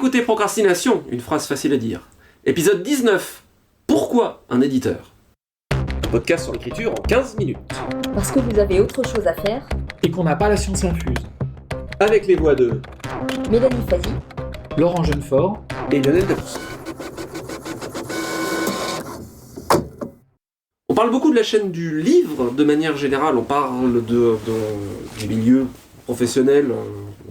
écoutez Procrastination, une phrase facile à dire. Épisode 19. Pourquoi un éditeur ? Podcast sur l'écriture en 15 minutes. Parce que vous avez autre chose à faire. Et qu'on n'a pas la science infuse. Avec les voix de Mélanie Fazi, Laurent Jeunefort et Lionel Debousse. On parle beaucoup de la chaîne du livre de manière générale, on parle du milieu professionnel,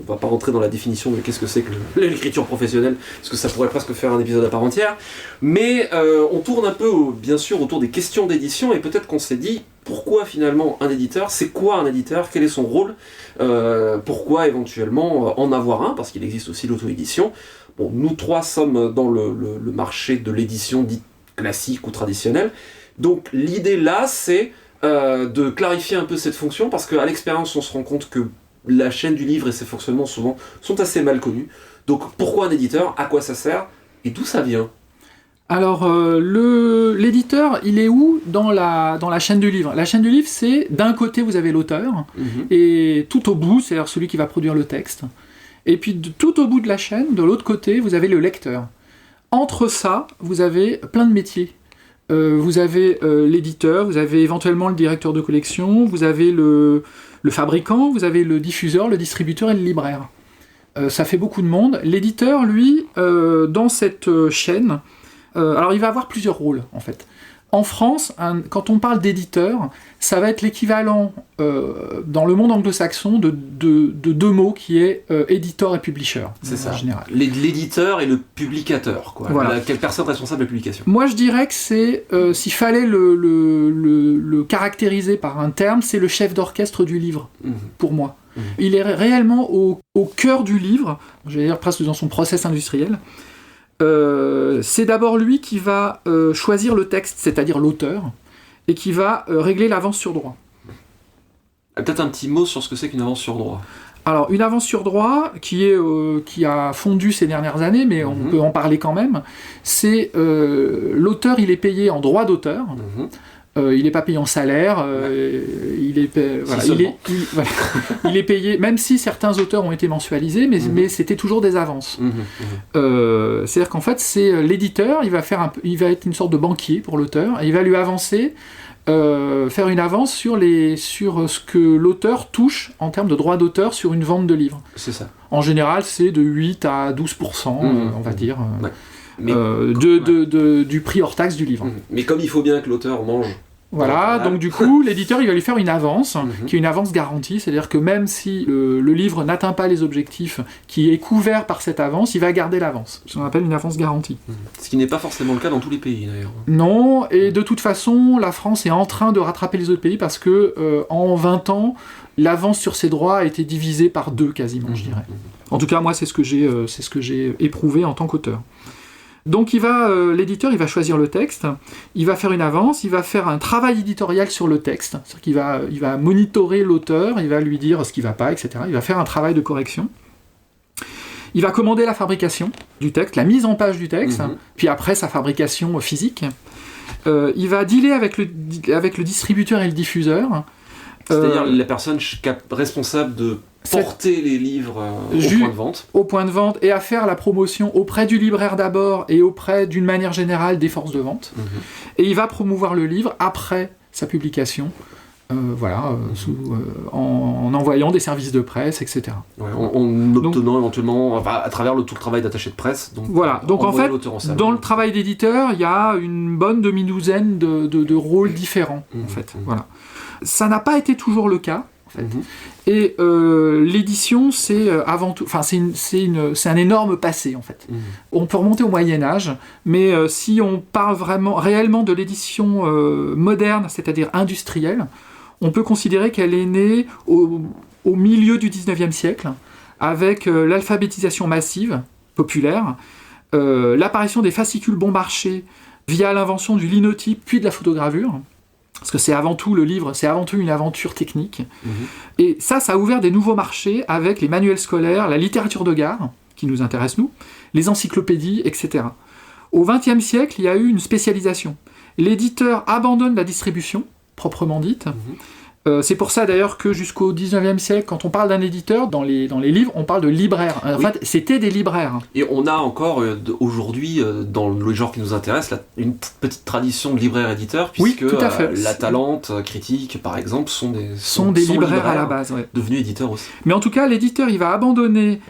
on va pas rentrer dans la définition de qu'est-ce que c'est que l'écriture professionnelle, parce que ça pourrait presque faire un épisode à part entière, mais on tourne un peu bien sûr autour des questions d'édition, et peut-être qu'on s'est dit pourquoi finalement un éditeur, c'est quoi un éditeur, quel est son rôle, pourquoi éventuellement en avoir un, parce qu'il existe aussi l'auto-édition. Bon, nous trois sommes dans le marché de l'édition dite classique ou traditionnelle. Donc l'idée là, c'est de clarifier un peu cette fonction, parce qu'à l'expérience, on se rend compte que la chaîne du livre et ses fonctionnements souvent sont assez mal connus. Donc pourquoi un éditeur ? À quoi ça sert ? Et d'où ça vient ? Alors, l'éditeur, il est où dans la chaîne du livre ? La chaîne du livre, c'est d'un côté, vous avez l'auteur, et tout au bout, c'est-à-dire celui qui va produire le texte. Et puis tout au bout de la chaîne, de l'autre côté, vous avez le lecteur. Entre ça, vous avez plein de métiers. Vous avez l'éditeur, vous avez éventuellement le directeur de collection, vous avez le fabricant, vous avez le diffuseur, le distributeur et le libraire. Ça fait beaucoup de monde. L'éditeur, lui, dans cette chaîne, alors il va avoir plusieurs rôles, en fait. En France, quand on parle d'éditeur, ça va être l'équivalent dans le monde anglo-saxon de deux mots qui est éditeur et publisher. C'est ça. En général. L'éditeur et le publicateur, quoi. Voilà. Quelle personne responsable de la publication ? Moi, je dirais que c'est, s'il fallait le caractériser par un terme, c'est le chef d'orchestre du livre, pour moi. Il est réellement au cœur du livre, j'allais dire presque dans son process industriel. C'est d'abord lui qui va choisir le texte, c'est-à-dire l'auteur, et qui va régler l'avance sur droit. Peut-être un petit mot sur ce que c'est qu'une avance sur droit. Alors, une avance sur droit qui a fondu ces dernières années, mais on peut en parler quand même, c'est l'auteur, il est payé en droit d'auteur. Il n'est pas payé en salaire, il est payé, même si certains auteurs ont été mensualisés, mais c'était toujours des avances. C'est-à-dire qu'en fait, c'est l'éditeur, il va être une sorte de banquier pour l'auteur, et il va lui avancer, faire une avance sur ce que l'auteur touche en termes de droit d'auteur sur une vente de livres. C'est ça. En général, c'est de 8 à 12%, on va dire. Ouais. Mais, du prix hors taxe du livre. Mais comme il faut bien que l'auteur mange. Voilà, donc du coup, l'éditeur, il va lui faire une avance, qui est une avance garantie, c'est-à-dire que même si le livre n'atteint pas les objectifs qui est couvert par cette avance, il va garder l'avance. Ce qu'on appelle une avance garantie. Ce qui n'est pas forcément le cas dans tous les pays, d'ailleurs. Non, et de toute façon, la France est en train de rattraper les autres pays parce que en 20 ans, l'avance sur ses droits a été divisée par 2 quasiment, je dirais. En tout cas, moi, c'est ce que j'ai éprouvé en tant qu'auteur. Donc l'éditeur, il va choisir le texte, il va faire une avance, il va faire un travail éditorial sur le texte, c'est-à-dire qu'il va monitorer l'auteur, il va lui dire ce qui ne va pas, etc. Il va faire un travail de correction. Il va commander la fabrication du texte, la mise en page du texte, puis après sa fabrication physique. Il va dealer avec le distributeur et le diffuseur. C'est-à-dire la personne responsable de porter les livres au point de vente. Au point de vente, et à faire la promotion auprès du libraire d'abord, et auprès, d'une manière générale, des forces de vente. Et il va promouvoir le livre après sa publication, en envoyant des services de presse, etc. Ouais, en obtenant éventuellement, à travers tout le travail d'attaché de presse. Donc en fait, dans le travail d'éditeur, il y a une bonne demi-douzaine de rôles différents, en fait. Voilà. Ça n'a pas été toujours le cas, en fait. Et l'édition, c'est avant tout, c'est un énorme passé, en fait. On peut remonter au Moyen-Âge, mais si on parle réellement de l'édition moderne, c'est-à-dire industrielle, on peut considérer qu'elle est née au milieu du 19e siècle, avec l'alphabétisation massive, populaire, l'apparition des fascicules bon marché via l'invention du linotype, puis de la photogravure. Parce que c'est avant tout le livre, c'est avant tout une aventure technique. Et ça a ouvert des nouveaux marchés avec les manuels scolaires, la littérature de gare, qui nous intéresse nous, les encyclopédies, etc. Au XXe siècle, il y a eu une spécialisation. L'éditeur abandonne la distribution, proprement dite, C'est pour ça d'ailleurs que jusqu'au 19e siècle, quand on parle d'un éditeur, dans les livres, on parle de libraire. En fait, c'était des libraires. Et on a encore aujourd'hui, dans le genre qui nous intéresse, une petite tradition de libraire-éditeur, puisque tout à fait. La Talente, Critique, par exemple, sont des libraires à la base. Ouais. Devenus éditeurs aussi. Mais en tout cas, l'éditeur, il va abandonner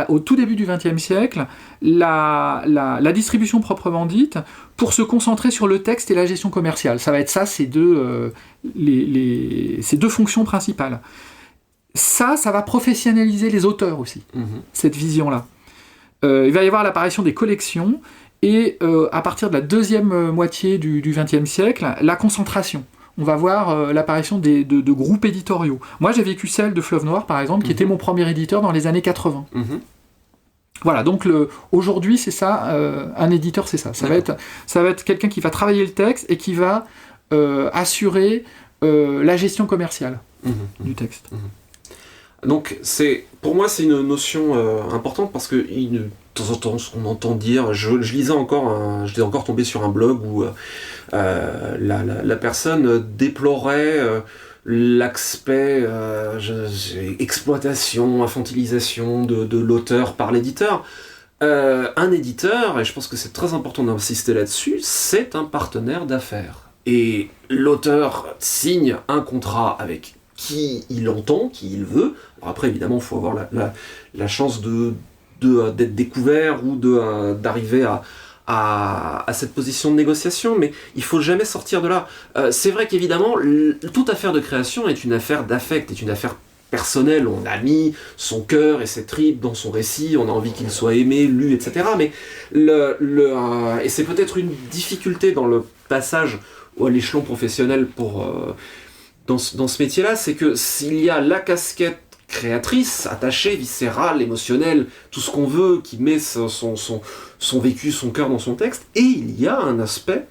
au tout début du XXe siècle la distribution proprement dite pour se concentrer sur le texte et la gestion commerciale. Ça va être ça, ces deux fonctions principales. Ça va professionnaliser les auteurs aussi, cette vision-là. Il va y avoir l'apparition des collections et à partir de la deuxième moitié du XXe siècle, la concentration. On va voir l'apparition de groupes éditoriaux. Moi, j'ai vécu celle de Fleuve Noir, par exemple, qui était mon premier éditeur dans les années 80. Voilà, donc aujourd'hui, c'est ça, un éditeur, c'est ça. Ça va être quelqu'un qui va travailler le texte et qui va assurer la gestion commerciale du texte. Donc, pour moi, c'est une notion importante parce que de temps en temps, on entend dire, je lisais encore, j'étais encore tombé sur un blog où la personne déplorait l'aspect exploitation, infantilisation de l'auteur par l'éditeur. Un éditeur, et je pense que c'est très important d'insister là-dessus, c'est un partenaire d'affaires. Et l'auteur signe un contrat avec qui il entend, qui il veut. Alors après, évidemment, il faut avoir la chance d'être découvert ou d'arriver à cette position de négociation, mais il faut jamais sortir de là. C'est vrai qu'évidemment, toute affaire de création est une affaire d'affect, est une affaire personnelle. On a mis son cœur et ses tripes dans son récit, on a envie qu'il soit aimé, lu, etc. Mais et c'est peut-être une difficulté dans le passage à l'échelon professionnel dans ce métier-là, c'est que s'il y a la casquette créatrice, attachée, viscérale, émotionnelle, tout ce qu'on veut, qui met son vécu, son cœur dans son texte, et il y a un aspect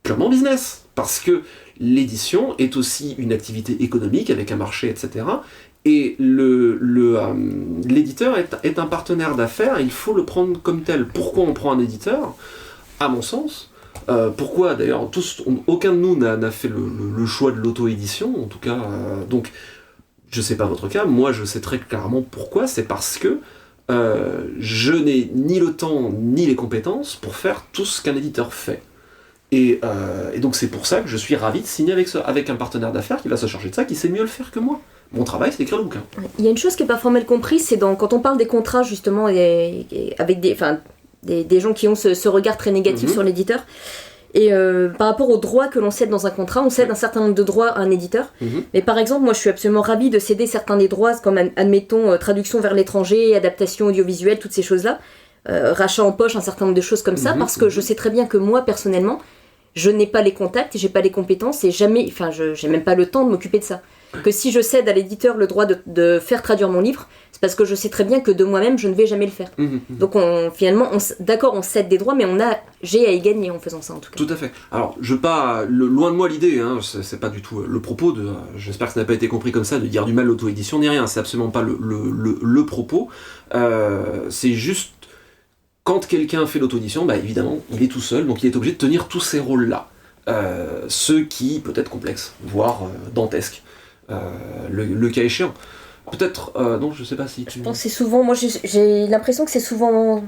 purement business, parce que l'édition est aussi une activité économique avec un marché, etc. Et l'éditeur est un partenaire d'affaires, et il faut le prendre comme tel. Pourquoi on prend un éditeur ? À mon sens, pourquoi d'ailleurs aucun de nous n'a fait le choix de l'auto-édition, en tout cas, donc je sais pas votre cas, moi je sais très clairement pourquoi, c'est parce que je n'ai ni le temps ni les compétences pour faire tout ce qu'un éditeur fait. Et donc c'est pour ça que je suis ravi de signer avec un partenaire d'affaires qui va se charger de ça, qui sait mieux le faire que moi. Mon travail, c'est d'écrire le bouquin. Il y a une chose qui est parfois mal comprise, c'est quand on parle des contrats justement avec des gens qui ont ce regard très négatif sur l'éditeur. Et par rapport aux droits que l'on cède dans un contrat, on cède un certain nombre de droits à un éditeur. Mais par exemple, moi je suis absolument ravie de céder certains des droits, comme admettons traduction vers l'étranger, adaptation audiovisuelle, toutes ces choses-là, rachat en poche, un certain nombre de choses comme ça, parce que je sais très bien que moi personnellement, je n'ai pas les contacts, j'ai pas les compétences et j'ai même pas le temps de m'occuper de ça. Que si je cède à l'éditeur le droit de faire traduire mon livre, c'est parce que je sais très bien que de moi-même, je ne vais jamais le faire. Donc finalement, d'accord, on cède des droits, mais j'ai à y gagner en faisant ça en tout cas. Tout à fait. Alors, loin de moi l'idée, hein, c'est pas du tout le propos j'espère que ça n'a pas été compris comme ça, de dire du mal l'auto-édition ni rien, c'est absolument pas le propos. C'est juste, quand quelqu'un fait l'auto-édition, bah évidemment, il est tout seul, donc il est obligé de tenir tous ces rôles-là. Ceux qui, peut-être complexes, voire dantesques. Le cas échéant. Peut-être, non, je sais pas si tu... Je pense que c'est souvent, moi j'ai l'impression que c'est souvent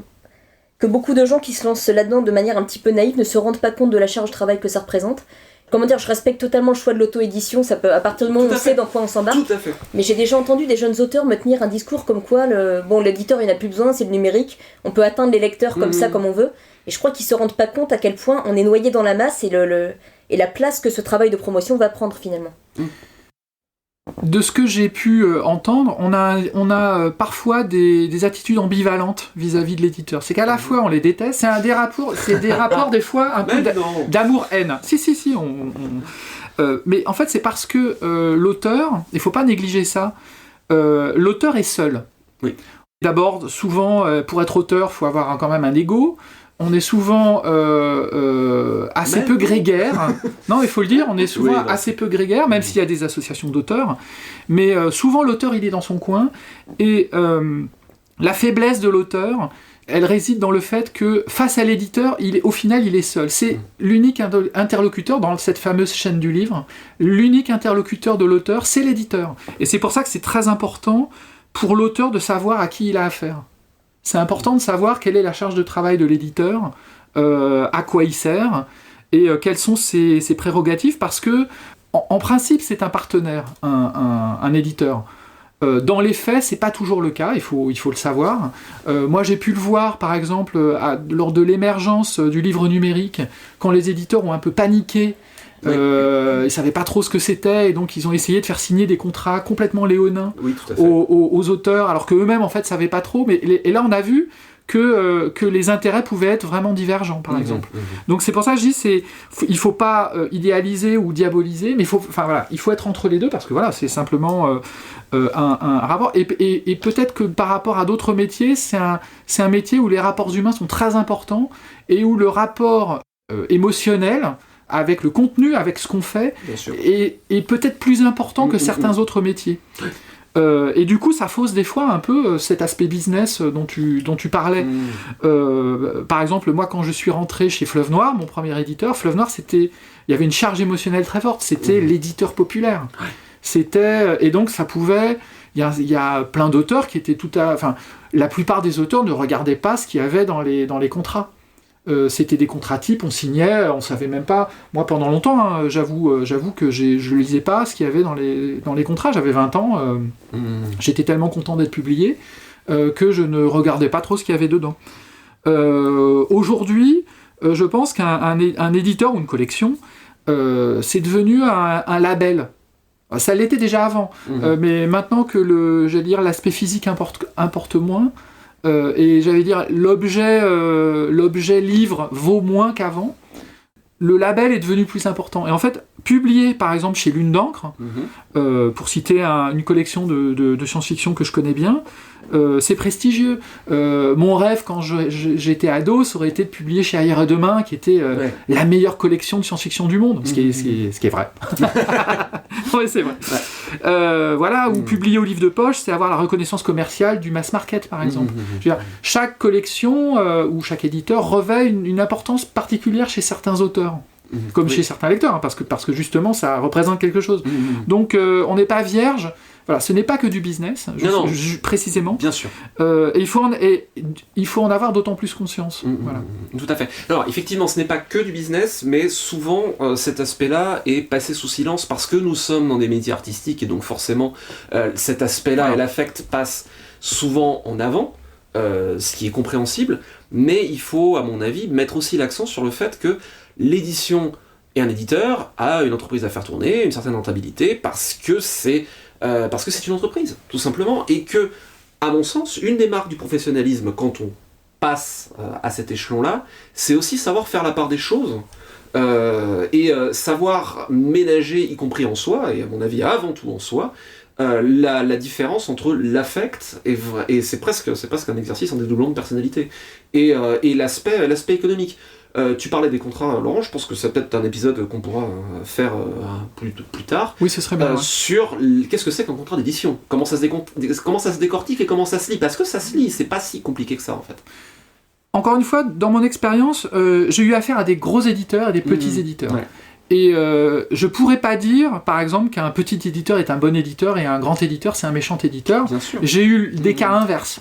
que beaucoup de gens qui se lancent là-dedans de manière un petit peu naïve ne se rendent pas compte de la charge de travail que ça représente. Comment dire, je respecte totalement le choix de l'auto-édition, ça peut, à partir du moment où on sait dans quoi on s'embarque. Tout à fait. Mais j'ai déjà entendu des jeunes auteurs me tenir un discours comme quoi, l'éditeur il n'a plus besoin, c'est le numérique, on peut atteindre les lecteurs comme ça, comme on veut. Et je crois qu'ils se rendent pas compte à quel point on est noyé dans la masse et la place que ce travail de promotion va prendre finalement. De ce que j'ai pu entendre, on a parfois des attitudes ambivalentes vis-à-vis de l'éditeur. C'est qu'à la fois on les déteste, c'est des rapports des fois un peu d'amour-haine. Si, mais en fait c'est parce que l'auteur, il faut pas négliger ça, l'auteur est seul. Oui. D'abord, souvent, pour être auteur, il faut avoir quand même un ego. On est souvent assez peu grégaire. Non, il faut le dire, on est souvent assez peu grégaire, même s'il y a des associations d'auteurs. Mais souvent, l'auteur, il est dans son coin. Et la faiblesse de l'auteur, elle réside dans le fait que face à l'éditeur, au final, il est seul. C'est l'unique interlocuteur dans cette fameuse chaîne du livre. L'unique interlocuteur de l'auteur, c'est l'éditeur. Et c'est pour ça que c'est très important pour l'auteur de savoir à qui il a affaire. C'est important de savoir quelle est la charge de travail de l'éditeur, à quoi il sert, et quelles sont ses prérogatives, parce que, en principe, c'est un partenaire, un éditeur. Dans les faits, c'est pas toujours le cas, il faut le savoir. Moi, j'ai pu le voir, par exemple, lors de l'émergence du livre numérique, quand les éditeurs ont un peu paniqué, ils savaient pas trop ce que c'était, et donc ils ont essayé de faire signer des contrats complètement léonins aux auteurs, alors qu'eux-mêmes, en fait, savaient pas trop. Et là, on a vu que les intérêts pouvaient être vraiment divergents, par exemple. Donc c'est pour ça que je dis, il faut pas idéaliser ou diaboliser, mais il faut être entre les deux, parce que voilà, c'est simplement un rapport. Et peut-être que par rapport à d'autres métiers, c'est un métier où les rapports humains sont très importants, et où le rapport émotionnel avec le contenu, avec ce qu'on fait, est peut-être plus important que certains autres métiers. Et du coup, ça fausse des fois un peu cet aspect business dont tu parlais. Par exemple, moi, quand je suis rentré chez Fleuve Noir, mon premier éditeur, Fleuve Noir, il y avait une charge émotionnelle très forte. C'était l'éditeur populaire. Et donc, ça pouvait... Il y a plein d'auteurs qui étaient la plupart des auteurs ne regardaient pas ce qu'il y avait dans les contrats. C'était des contrats types, on signait, on savait même pas. Moi, pendant longtemps, j'avoue que je lisais pas ce qu'il y avait dans les contrats. J'avais 20 ans, j'étais tellement content d'être publié que je ne regardais pas trop ce qu'il y avait dedans. Aujourd'hui, je pense qu'un éditeur ou une collection, c'est devenu un label. Ça l'était déjà avant, mais maintenant que l'aspect physique importe moins. Et j'allais dire, l'objet livre vaut moins qu'avant, le label est devenu plus important. Et en fait, publier par exemple chez Lune d'encre, pour citer une collection de science-fiction que je connais bien, c'est prestigieux. Mon rêve quand j'étais ado, ça aurait été de publier chez Ailleurs et Demain, qui était la meilleure collection de science-fiction du monde, ce qui est vrai. Ouais, c'est vrai. Voilà, ou publier au livre de poche, c'est avoir la reconnaissance commerciale du mass market, par exemple. Je veux dire, chaque collection ou chaque éditeur revêt une importance particulière chez certains auteurs. Comme chez certains lecteurs, hein, parce que justement ça représente quelque chose. Donc on n'est pas vierge. Voilà, ce n'est pas que du business, précisément. Bien sûr. Et il faut en avoir d'autant plus conscience. Voilà. Tout à fait. Alors, effectivement, ce n'est pas que du business, mais souvent, cet aspect-là est passé sous silence parce que nous sommes dans des métiers artistiques et donc forcément, cet aspect-là et l'affect passent souvent en avant, ce qui est compréhensible, mais il faut, à mon avis, mettre aussi l'accent sur le fait que l'édition et un éditeur a une entreprise à faire tourner, une certaine rentabilité, parce que c'est une entreprise, tout simplement, et que, à mon sens, une des marques du professionnalisme quand on passe à cet échelon-là, c'est aussi savoir faire la part des choses, et savoir ménager, y compris en soi, et à mon avis avant tout en soi, la différence entre l'affect et c'est presque un exercice en dédoublant de personnalité, et l'aspect économique. Tu parlais des contrats, Laurent, je pense que c'est peut-être un épisode qu'on pourra faire plus tard. Oui, ce serait bien. Sur qu'est-ce que c'est qu'un contrat d'édition, comment ça se décortique et comment ça se lit. Parce que ça se lit, c'est pas si compliqué que ça en fait. Encore une fois, dans mon expérience, j'ai eu affaire à des gros éditeurs et des petits éditeurs. Ouais. Et je pourrais pas dire, par exemple, qu'un petit éditeur est un bon éditeur et un grand éditeur c'est un méchant éditeur. Bien sûr. J'ai eu des cas inverses.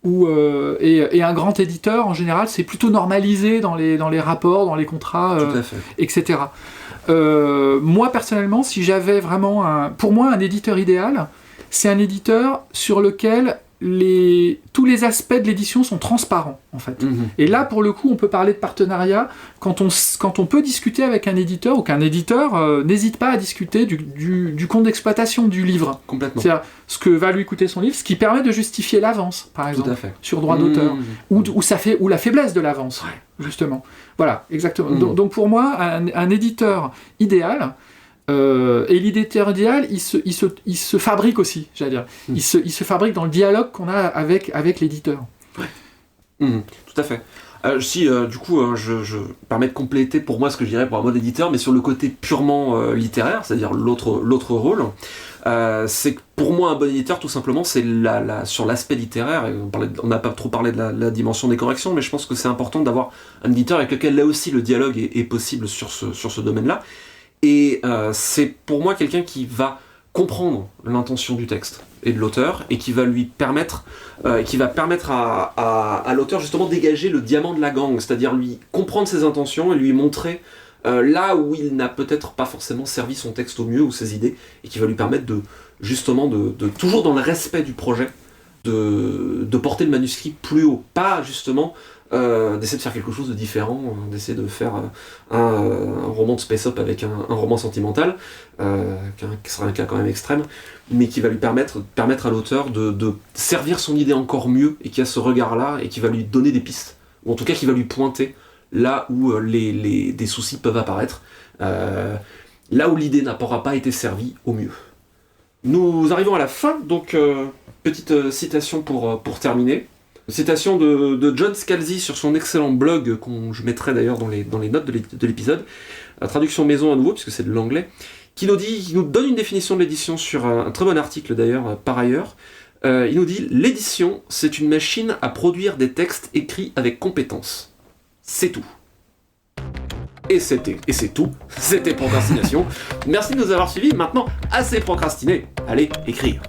Et un grand éditeur, en général, c'est plutôt normalisé dans les rapports, dans les contrats, etc. Moi, personnellement, si j'avais vraiment pour moi, un éditeur idéal, c'est un éditeur sur lequel tous les aspects de l'édition sont transparents, en fait. Et là, pour le coup, on peut parler de partenariat quand on peut discuter avec un éditeur, ou qu'un éditeur n'hésite pas à discuter du compte d'exploitation du livre. Complètement. C'est-à-dire ce que va lui coûter son livre, ce qui permet de justifier l'avance, par exemple, sur droit d'auteur, ou la faiblesse de l'avance, justement. Voilà, exactement. Donc pour moi, un éditeur idéal, et l'éditeur idéal, il se fabrique aussi, j'allais dire. Il se fabrique dans le dialogue qu'on a avec l'éditeur. Tout à fait. Du coup, je permets de compléter pour moi ce que je dirais pour un mode éditeur, mais sur le côté purement littéraire, c'est-à-dire l'autre rôle, c'est que pour moi un bon éditeur, tout simplement, c'est sur l'aspect littéraire, et on n'a pas trop parlé de la dimension des corrections, mais je pense que c'est important d'avoir un éditeur avec lequel là aussi le dialogue est possible sur ce domaine-là, et c'est pour moi quelqu'un qui va comprendre l'intention du texte et de l'auteur, et qui va lui permettre, à l'auteur justement dégager le diamant de la gangue, c'est-à-dire lui comprendre ses intentions et lui montrer là où il n'a peut-être pas forcément servi son texte au mieux ou ses idées, et qui va lui permettre de toujours dans le respect du projet, de porter le manuscrit plus haut, pas justement d'essayer de faire quelque chose de différent, d'essayer de faire un roman de space-up avec un roman sentimental, qui sera un cas quand même extrême, mais qui va lui permettre à l'auteur de servir son idée encore mieux, et qui a ce regard-là, et qui va lui donner des pistes, ou en tout cas qui va lui pointer là où des soucis peuvent apparaître, là où l'idée n'aura pas été servie au mieux. Nous arrivons à la fin, donc petite citation pour terminer. Citation de John Scalzi sur son excellent blog, je mettrai d'ailleurs dans les notes de l'épisode, la traduction maison à nouveau, puisque c'est de l'anglais, qui nous donne une définition de l'édition sur un très bon article d'ailleurs, par ailleurs. Il nous dit « L'édition, c'est une machine à produire des textes écrits avec compétence. C'est tout. » Et c'est tout. C'était Procrastination. Merci de nous avoir suivis. Maintenant, assez procrastiné. Allez, écrire.